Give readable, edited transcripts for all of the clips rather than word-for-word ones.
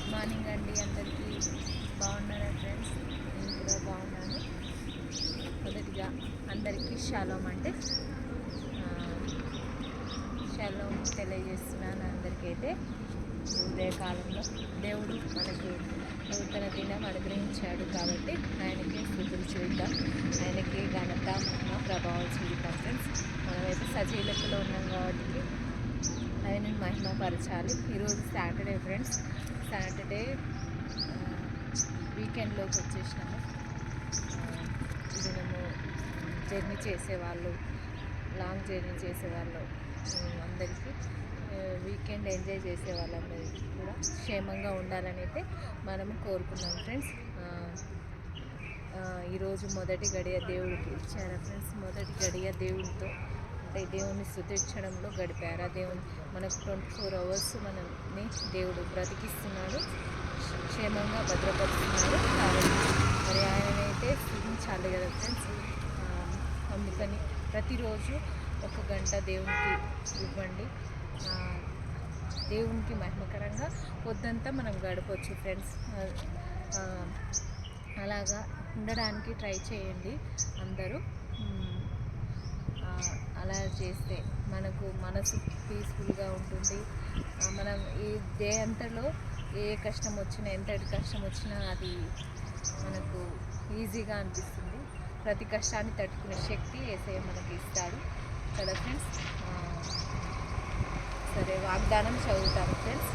Good morning అండి అందరికీ. బాగున్నారా ఫ్రెండ్స్? నేను కూడా బాగున్నాను. మొదటిగా అందరికీ షాలోమ్ అంటే షాలోమ్ తెలియజేస్తున్నాను. అందరికైతే ఉదయకాలంలో దేవుడు మనకు నూతన దినం అనుగ్రహించాడు కాబట్టి ఆయనకి స్తుతులు చేద్దాం, ఆయనకి ఘనత మహిమ ప్రభావాలు చూద్దాం ఫ్రెండ్స్. మనమైతే సజీలతలో ఉన్నాం కాబట్టి ఆయనను మహిమపరచాలి. ఈరోజు సాటర్డే ఫ్రెండ్స్. సాటర్డే వీకెండ్లోకి వచ్చేసినాము. దినము జర్నీ చేసేవాళ్ళు, లాంగ్ జర్నీ చేసేవాళ్ళు అందరికీ, వీకెండ్ ఎంజాయ్ చేసే వాళ్ళందరికీ కూడా క్షేమంగా ఉండాలని అయితే మనము కోరుకున్నాం ఫ్రెండ్స్. ఈరోజు మొదటి గడియ దేవుడికి ఇచ్చారా ఫ్రెండ్స్? మొదటి గడియ దేవుడితో అంటే దేవుని స్తుతించడంలో గడిపారా? దేవుని మనకు 24 అవర్స్ మనల్ని దేవుడు బ్రతికిస్తున్నాడు, క్షేమంగా భద్రపరుస్తున్నాడు కాబట్టి మరి ఆయననైతే స్తుతించాలి కదా ఫ్రెండ్స్. అందుకని ప్రతిరోజు 1 గంట దేవునికి ఇవ్వండి. దేవునికి మహిమకరంగా పొద్దంతా మనం గడపవచ్చు ఫ్రెండ్స్. అలాగా ఉండడానికి ట్రై చేయండి అందరూ. అలా చేస్తే మనకు మనసు పీస్ఫుల్గా ఉంటుంది. మనం ఈ డే అంతలో ఏ కష్టం వచ్చినా, ఎంతటి కష్టం వచ్చినా అది మనకు ఈజీగా అనిపిస్తుంది. ప్రతి కష్టాన్ని తట్టుకునే శక్తి యేసయ్య మనకి ఇస్తాడు కదా ఫ్రెండ్స్. సరే, వాగ్దానం చదువుతాను ఫ్రెండ్స్.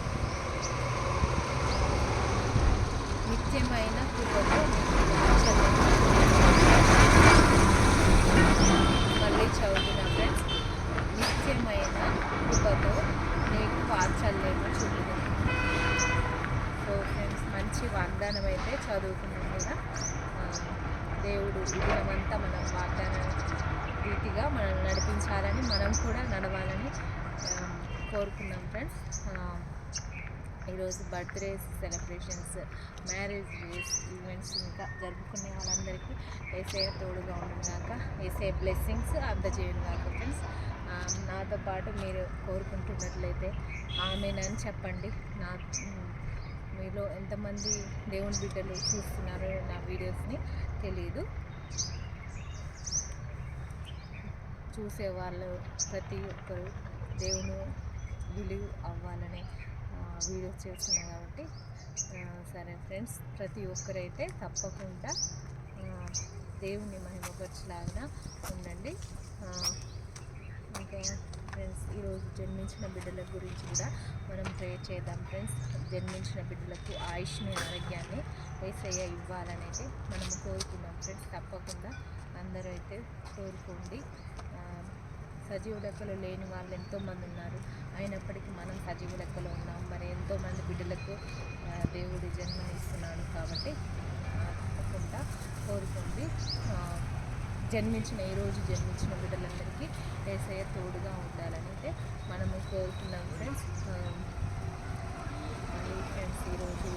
నిత్యమైన కృపతో మళ్ళీ చదువుతున్నా ఫ్రెండ్స్. నిత్యమైన కృపతో నీకు వాత్సల్యము చూపును. సో ఫ్రెండ్స్, మంచి వాగ్దానం అయితే చదువుకున్నాం కదా. దేవుడు ఈ దినమంతా మనం వాగ్దానం రీతిగా మనల్ని నడిపించాలని, మనం కూడా నడవాలని కోరుకున్నాం ఫ్రెండ్స్. ఈరోజు birthdays celebrations, marriage days, events ఇంకా జరుపుకునే వాళ్ళందరికీ యేసయ్య తోడుగా ఉండుగాక, యేసయ్య బ్లెస్సింగ్స్ అందజేయుగాక ఫ్రెండ్స్. నాతో పాటు మీరు కోరుకుంటున్నట్లయితే ఆమేనని చెప్పండి. మీలో ఎంతమంది దేవుని బిడ్డలు చూస్తున్నారో నా వీడియోస్ని తెలియదు. చూసేవాళ్ళు ప్రతి ఒక్కరు దేవుని విలువ అవ్వాలని వీడియోస్ చేస్తున్నాను కాబట్టి సరే ఫ్రెండ్స్, ప్రతి ఒక్కరైతే తప్పకుండా దేవుని మహిమపరచలాగా ఉండండి. ఇంకా ఫ్రెండ్స్, ఈరోజు జన్మించిన బిడ్డల గురించి కూడా మనం ప్రేయర్ చేద్దాం ఫ్రెండ్స్. జన్మించిన బిడ్డలకు ఆయుష్ని, ఆరోగ్యాన్ని యేసయ్య ఇవ్వాలని అయితే మనం కోరుకున్నాం ఫ్రెండ్స్. తప్పకుండా అందరూ అయితే కోరుకోండి. సజీవ లెక్కలో లేని వాళ్ళు ఎంతోమంది ఉన్నారు, అయినప్పటికీ మనం సజీవ లెక్కలో ఉన్నాం. మరి ఎంతోమంది బిడ్డలకు దేవుడు జన్మనిస్తున్నాడు కాబట్టి తప్పకుండా కోరుకోండి. ఈరోజు జన్మించిన బిడ్డలందరికీ యేసయ్య తోడుగా ఉండాలని అయితే మనము కోరుకున్నాం ఫ్రెండ్స్. మళ్ళీ ఫ్రెండ్స్, ఈరోజు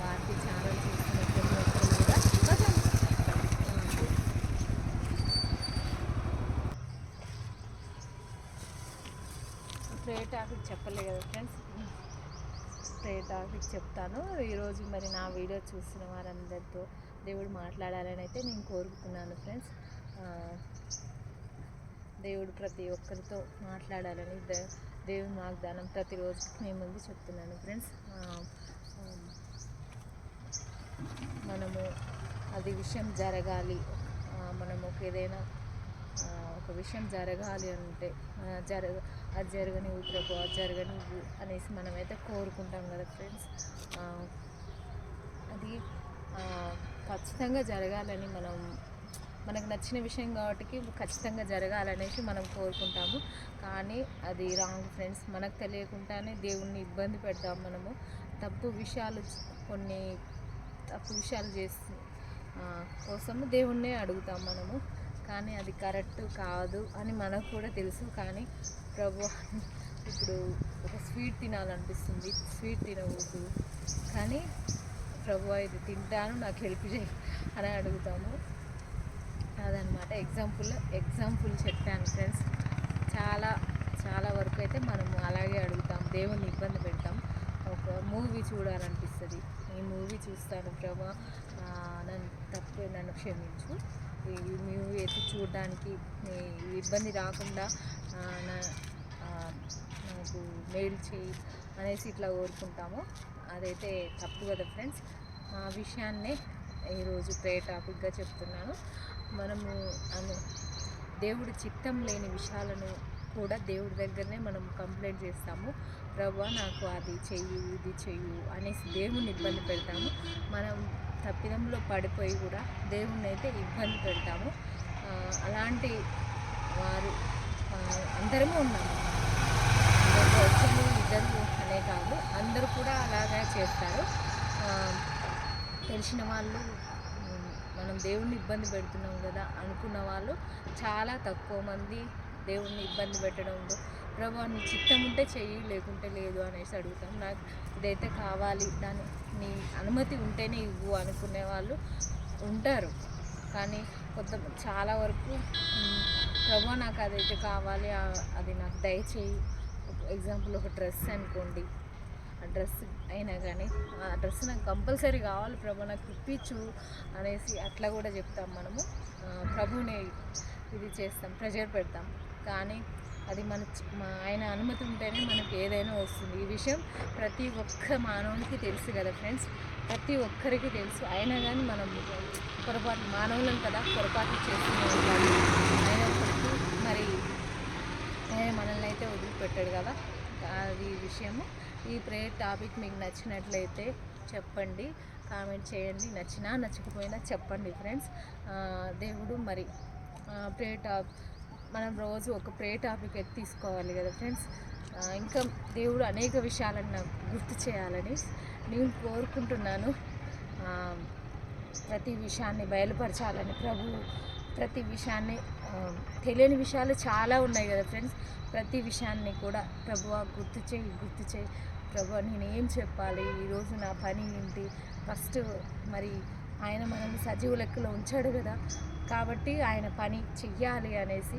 భారతి ఛానల్ చూస్తున్న ప్రతి ఒక్కరు కూడా ప్రేయర్ టాపిక్ చెప్పలే కదా ఫ్రెండ్స్. ప్రేయర్ టాపిక్ చెప్తాను. ఈరోజు మరి నా వీడియో చూసిన వారందరితో దేవుడు మాట్లాడాలని అయితే నేను కోరుకున్నాను ఫ్రెండ్స్. దేవుడు ప్రతి ఒక్కరితో మాట్లాడాలని దేవుని వాగ్దానం ప్రతిరోజు మీ ముందు చెప్తున్నాను ఫ్రెండ్స్. మనము అది విషయం జరగాలి, మనము ఏదైనా ఒక విషయం జరగాలి అంటే అది జరగనివ్వు ప్రభు, అది జరగనివ్వు అనేసి మనమైతే కోరుకుంటాం కదా ఫ్రెండ్స్. అది ఖచ్చితంగా జరగాలని మనకు నచ్చిన విషయం కాబట్టి ఖచ్చితంగా జరగాలనేసి మనం కోరుకుంటాము. కానీ అది రాంగ్ ఫ్రెండ్స్. మనకు తెలియకుండానే దేవుణ్ణి ఇబ్బంది పెడతాం. మనము కొన్ని తప్పు విషయాలు చేసి కోసము దేవుణ్ణే అడుగుతాం మనము. కానీ అది కరెక్ట్ కాదు అని మనకు కూడా తెలుసు. కానీ ప్రభు, ఇప్పుడు ఒక స్వీట్ తినాలనిపిస్తుంది, స్వీట్ తినకూడదు, కానీ ప్రభు ఇది తింటాను, నాకు హెల్ప్ చేయి అని అడుగుతాము. అదనమాట ఎగ్జాంపుల్ చెప్పాను ఫ్రెండ్స్. చాలా వరకు అయితే మనము అలాగే అడుగుతాం, దేవుణ్ణి ఇబ్బంది పెడతాం. ఒక మూవీ చూడాలనిపిస్తుంది. ఈ మూవీ చూస్తాను ప్రభా, నన్ను క్షమించు. ఈ మూవీ అయితే చూడడానికి ఇబ్బంది రాకుండా నాకు మెయిల్ చేయి అనేసి ఇట్లా కోరుకుంటాము. అదైతే తప్పు కదా ఫ్రెండ్స్. ఆ విషయాన్నే ఈరోజు ప్రేయర్ టాపిక్గా చెప్తున్నాను. మనము దేవుడి చిత్తం లేని విషయాలను కూడా దేవుడి దగ్గరనే మనం కంప్లైంట్ చేస్తాము. ప్రభువా నాకు అది చెయ్యి, ఇది చెయ్యు అనేసి దేవుణ్ణి ఇబ్బంది పెడతాము. మనం తప్పిదంలో పడిపోయి కూడా దేవుణ్ణి అయితే ఇబ్బంది పెడతాము. అలాంటి వారు అందరము ఉన్నాము. ఒకరు ఇద్దరు అనే కాదు, అందరూ కూడా అలాగే చేస్తారు. తెలిసిన వాళ్ళు మనం దేవుణ్ణి ఇబ్బంది పెడుతున్నాం కదా అనుకున్న వాళ్ళు చాలా తక్కువ మంది దేవుణ్ణి ఇబ్బంది పెట్టడంలో ప్రభు నీ చిత్తం ఉంటే చెయ్యి, లేకుంటే లేదు అనేసి అడుగుతాం. నాకు ఇదైతే కావాలి, నీ అనుమతి ఉంటేనే ఇవ్వు అనుకునే వాళ్ళు ఉంటారు. కానీ చాలా వరకు ప్రభు నాకు అదైతే కావాలి, అది నాకు దయచేయి. ఎగ్జాంపుల్ ఒక డ్రెస్ అనుకోండి, ఆ డ్రెస్ అయినా కానీ ఆ డ్రెస్ నాకు కంపల్సరీ కావాలి ప్రభు, నాకు ఇప్పించు అనేసి అట్లా కూడా చెప్తాం. మనము ప్రభుని ఇది చేస్తాం, ప్రెజర్ పెడతాం. కానీ అది ఆయన అనుమతి ఉంటేనే మనకు ఏదైనా వస్తుంది. ఈ విషయం ప్రతి ఒక్క మానవునికి తెలుసు కదా ఫ్రెండ్స్, ప్రతి ఒక్కరికి తెలుసు. అయినా కానీ మనం పొరపాటు మానవులం కదా, పొరపాటు చేస్తూనే ఉంటాము. అయినప్పటికీ మరి ఆయన మనల్ని అయితే వదిలిపెట్టాడు కదా. అది విషయము. ఈ ప్రేయర్ టాపిక్ మీకు నచ్చినట్లయితే చెప్పండి, కామెంట్ చేయండి. నచ్చినా నచ్చకపోయినా చెప్పండి ఫ్రెండ్స్. దేవుడు మరి మనం రోజు ఒక ప్రేయర్ టాపిక్ అయితే తీసుకోవాలి కదా ఫ్రెండ్స్. ఇంకా దేవుడు అనేక విషయాలను నాకు గుర్తు చేయాలని నేను కోరుకుంటున్నాను. ప్రతి విషయాన్ని బయలుపరచాలని ప్రతి విషయాన్ని, తెలియని విషయాలు చాలా ఉన్నాయి కదా ఫ్రెండ్స్. ప్రతి విషయాన్ని కూడా ప్రభువా గుర్తు చేయి ప్రభువా, నేను ఏం చెప్పాలి, ఈరోజు నా పని ఏంటి. ఫస్ట్ మరి ఆయన మనల్ని సజీవ లెక్కలో ఉంచాడు కదా, కాబట్టి ఆయన పని చెయ్యాలి అనేసి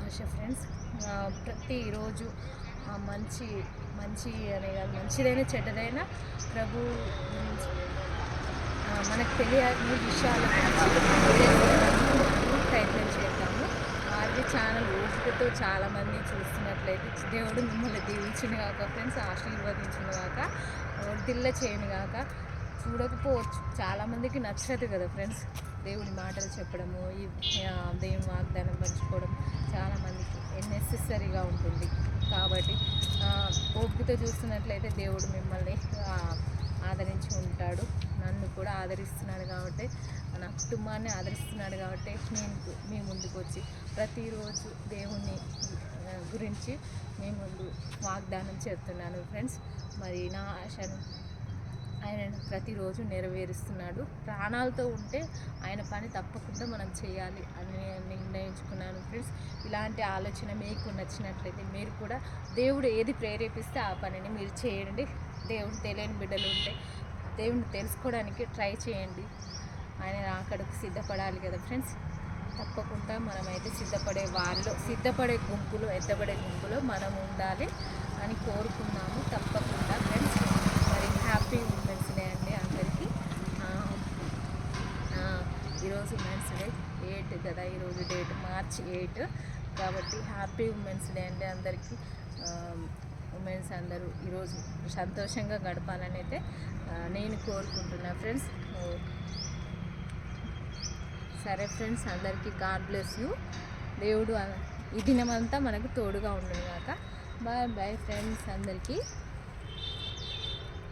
ఆశ ఫ్రెండ్స్. ప్రతిరోజు మంచి అనే కాదు, మంచిదైనా చెడ్డదైనా ప్రభు గురించి మనకు తెలియని విషయాలు ప్రయత్నం చేద్దాము. ఆర్వి ఛానల్ ఓపికతో చాలామంది చూస్తున్నట్లయితే దేవుడు మిమ్మల్ని దీవించును గాక ఫ్రెండ్స్, ఆశీర్వదించును గాక, వర్ధిల్ల చేయను గాక. చూడకపోవచ్చు, చాలామందికి నచ్చదు కదా ఫ్రెండ్స్ దేవుడి మాటలు చెప్పడము, ఈ దేవుని వాగ్దానం పంచుకోవడం చాలామందికి నెసెసరీగా ఉంటుంది. కాబట్టి ఓపికతో చూస్తున్నట్లయితే దేవుడు మిమ్మల్ని ఆదరించి ఉంటాడు. నన్ను కూడా ఆదరిస్తున్నాడు కాబట్టి, నా కుటుంబాన్ని ఆదరిస్తున్నాడు కాబట్టి నేను మీ ముందుకు వచ్చి ప్రతిరోజు దేవుని గురించి మీ ముందు వాగ్దానం చేస్తున్నాను ఫ్రెండ్స్. మరి నా ఆశను ఆయన ప్రతిరోజు నెరవేరుస్తున్నాడు. ప్రాణాలతో ఉంటే ఆయన పని తప్పకుండా మనం చేయాలి అని నిర్ణయించుకున్నాను ఫ్రెండ్స్. ఇలాంటి ఆలోచన మీకు నచ్చినట్లయితే మీరు కూడా దేవుడు ఏది ప్రేరేపిస్తే ఆ పనిని మీరు చేయండి. దేవుడు తెలియని బిడ్డలు ఉంటే దేవుడిని తెలుసుకోవడానికి ట్రై చేయండి. ఆయన అక్కడికి సిద్ధపడాలి కదా ఫ్రెండ్స్. తప్పకుండా మనమైతే సిద్ధపడే గుంపులో, ఎత్తబడే గుంపులో మనం ఉండాలి అని కోరుకున్నాము. తప్పకుండా ఫ్రెండ్స్. మరి హ్యాపీ ఉమెన్స్ డే అండి అందరికీ. ఈరోజు ఉమెన్స్ డే 8 కదా, ఈరోజు డేట్ March 8 కాబట్టి హ్యాపీ ఉమెన్స్ డే అండి అందరికీ. ఉమెన్స్ అందరూ ఈరోజు సంతోషంగా గడపాలని అయితే నేను కోరుకుంటున్నా ఫ్రెండ్స్. సరే ఫ్రెండ్స్, అందరికీ గాడ్ బ్లెస్ యూ. దేవుడు ఈ దినమంతా మనకు తోడుగా ఉండును గాక. బాయ్ ఫ్రెండ్స్ అందరికీ.